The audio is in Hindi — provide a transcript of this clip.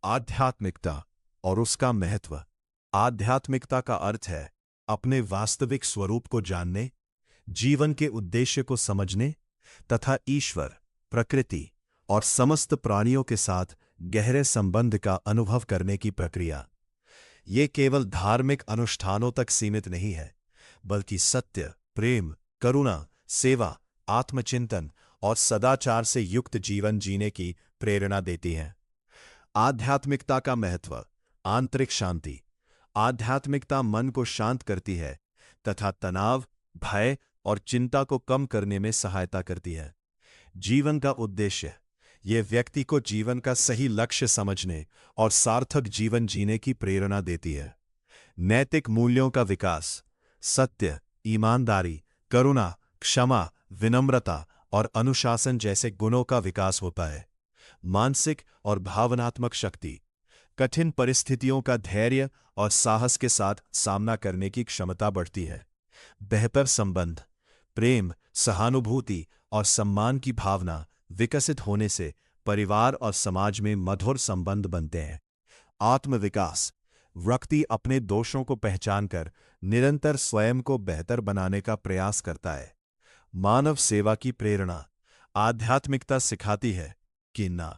आध्यात्मिकता और उसका महत्व। आध्यात्मिकता का अर्थ है अपने वास्तविक स्वरूप को जानने, जीवन के उद्देश्य को समझने तथा ईश्वर, प्रकृति और समस्त प्राणियों के साथ गहरे संबंध का अनुभव करने की प्रक्रिया। ये केवल धार्मिक अनुष्ठानों तक सीमित नहीं है, बल्कि सत्य, प्रेम, करुणा, सेवा, आत्मचिंतन और सदाचार से युक्त जीवन जीने की प्रेरणा देती है। आध्यात्मिकता का महत्व। आंतरिक शांति। आध्यात्मिकता मन को शांत करती है तथा तनाव, भय और चिंता को कम करने में सहायता करती है। जीवन का उद्देश्य। यह व्यक्ति को जीवन का सही लक्ष्य समझने और सार्थक जीवन जीने की प्रेरणा देती है। नैतिक मूल्यों का विकास। सत्य, ईमानदारी, करुणा, क्षमा, विनम्रता और अनुशासन जैसे गुणों का विकास होता है। मानसिक और भावनात्मक शक्ति। कठिन परिस्थितियों का धैर्य और साहस के साथ सामना करने की क्षमता बढ़ती है। बेहतर संबंध। प्रेम, सहानुभूति और सम्मान की भावना विकसित होने से परिवार और समाज में मधुर संबंध बनते हैं। आत्मविकास। व्यक्ति अपने दोषों को पहचानकर निरंतर स्वयं को बेहतर बनाने का प्रयास करता है। मानव सेवा की प्रेरणा। आध्यात्मिकता सिखाती है कि न